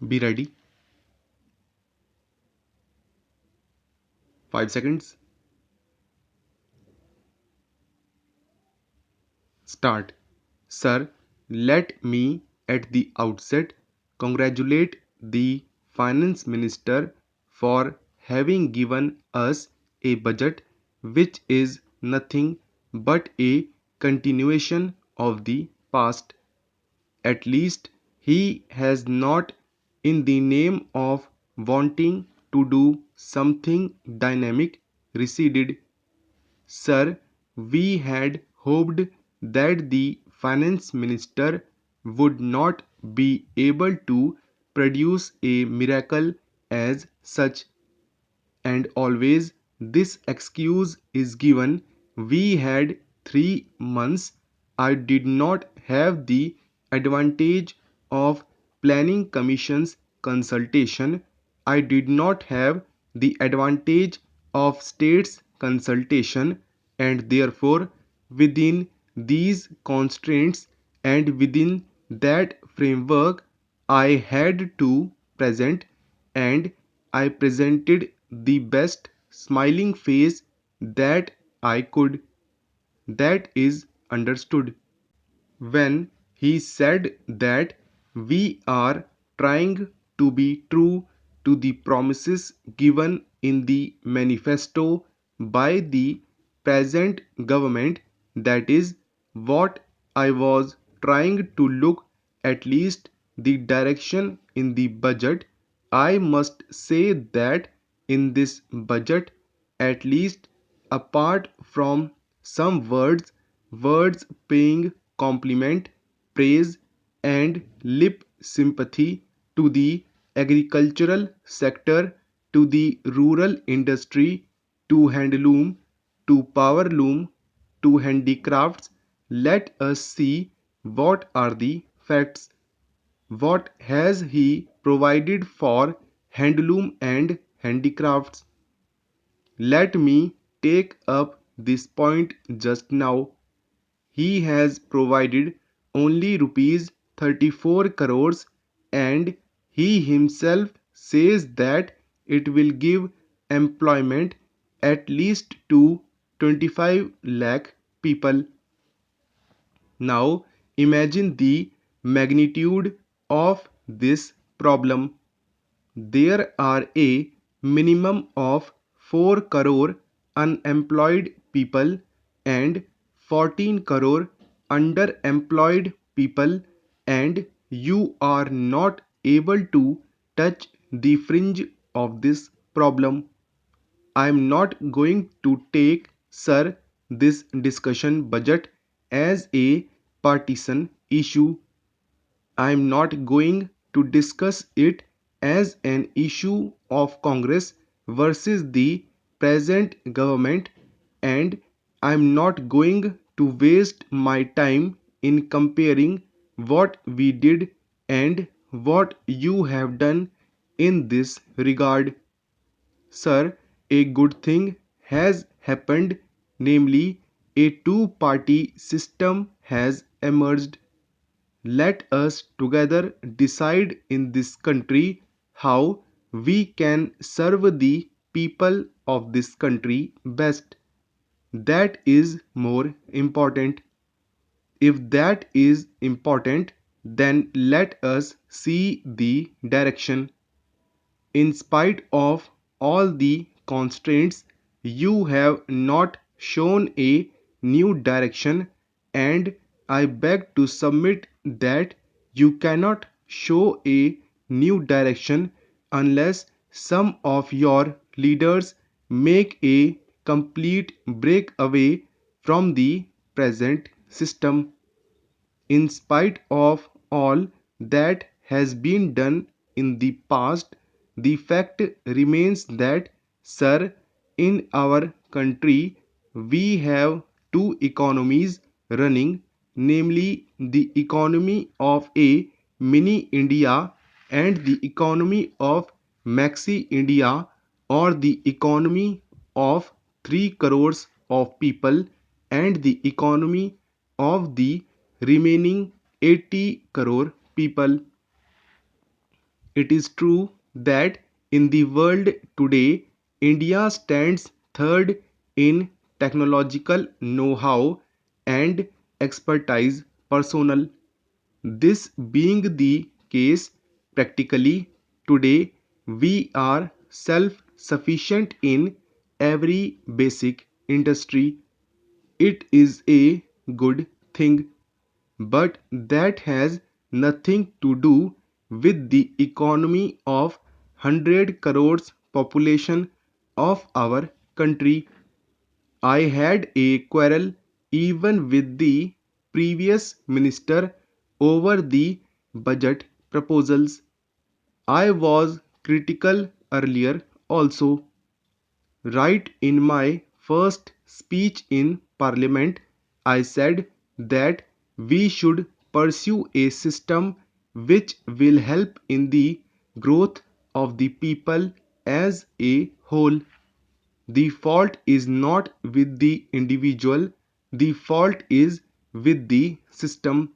Be ready. 5 seconds. Start. Sir, let me at the outset congratulate the Finance Minister for having given us a budget which is nothing but a continuation of the past. At least he has not, in the name of wanting to do something dynamic, receded. Sir, we had hoped that the Finance Minister would not be able to produce a miracle as such, and always this excuse is given. We had 3 months. I did not have the advantage of planning commission's consultation. I did not have the advantage of states consultation, and therefore within these constraints and within that framework I had to present, and I presented the best smiling face that I could. That is understood. When he said that we are trying to be true to the promises given in the manifesto by the present government, that is what I was trying to look, at least the direction in the budget. I must say that in this budget, at least apart from some words paying compliment, praise, and lip sympathy to the agricultural sector, to the rural industry, to handloom, to powerloom, to handicrafts, let us see what are the facts. What has he provided for handloom and handicrafts? Let me take up this point just now. He has provided only rupees 34 crores, and he himself says that it will give employment at least to 25 lakh people. Now imagine the magnitude of this problem. There are a minimum of 4 crore unemployed people and 14 crore underemployed people, and you are not able to touch the fringe of this problem. I am not going to take, sir, this discussion budget as a partisan issue. I am not going to discuss it as an issue of Congress versus the present government, and I am not going to waste my time in comparing what we did and what you have done in this regard. Sir, a good thing has happened, namely, a two-party system has emerged. Let us together decide in this country how we can serve the people of this country best. That is more important. If that is important, then let us see the direction. In spite of all the constraints, you have not shown a new direction, and I beg to submit that you cannot show a new direction unless some of your leaders make a complete breakaway from the present system. In spite of all that has been done in the past, the fact remains that, sir, in our country we have two economies running, namely the economy of a mini India and the economy of Maxi India, or the economy of 3 crores of people and the economy of the remaining 80 crore people. It is true that in the world today, India stands third in technological know-how and expertise personnel. This being the case, practically today we are self-sufficient in every basic industry. It is a good thing, but that has nothing to do with the economy of 100 crores population of our country. I had a quarrel even with the previous minister over the budget proposals. I was critical earlier also. Right in my first speech in Parliament, I said that we should pursue a system which will help in the growth of the people as a whole. The fault is not with the individual, the fault is with the system.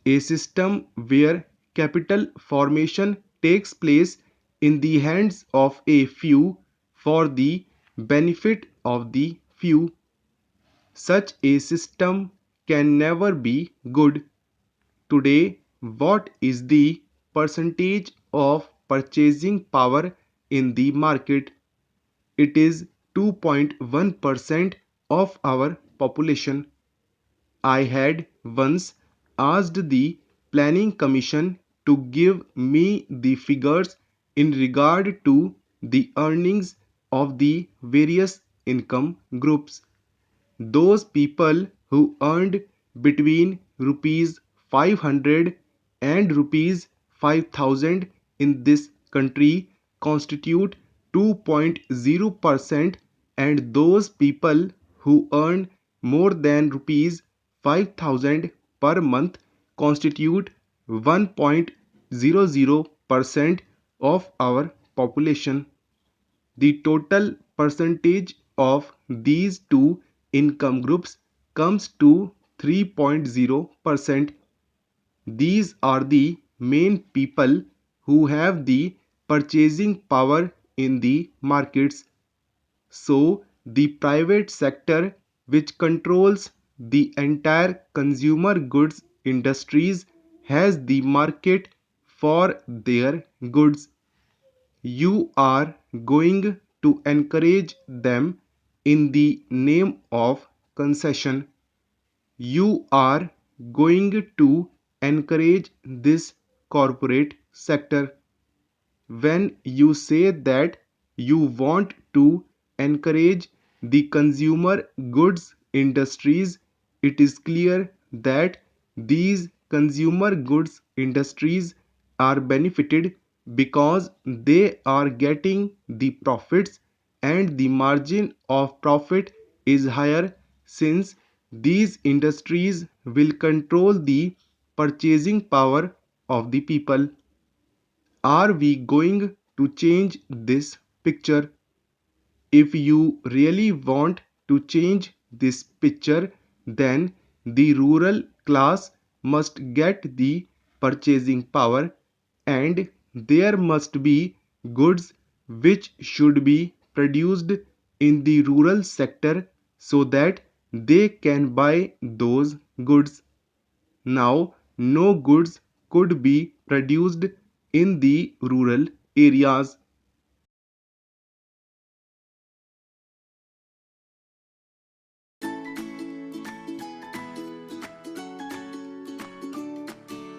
A system where capital formation takes place in the hands of a few for the benefit of the few. Such a system can never be good. Today, what is the percentage of purchasing power in the market? It is 2.1% of our population. I had once asked the Planning Commission to give me the figures in regard to the earnings of the various income groups. Those people who earned between rupees 500 and rupees 5000 in this country constitute 2.0%, and those people who earn more than rupees 5000 per month constitute 1.00% of our population. The total percentage of these two income groups comes to 3.0%. These are the main people who have the purchasing power in the markets. So, the private sector, which controls the entire consumer goods industries, has the market for their goods. You are going to encourage them in the name of concession. You are going to encourage this corporate sector. When you say that you want to encourage the consumer goods industries, it is clear that these consumer goods industries are benefited because they are getting the profits, and the margin of profit is higher since these industries will control the purchasing power of the people. Are we going to change this picture? If you really want to change this picture, then the rural class must get the purchasing power, and there must be goods which should be produced in the rural sector so that they can buy those goods. Now, no goods could be produced in the rural areas.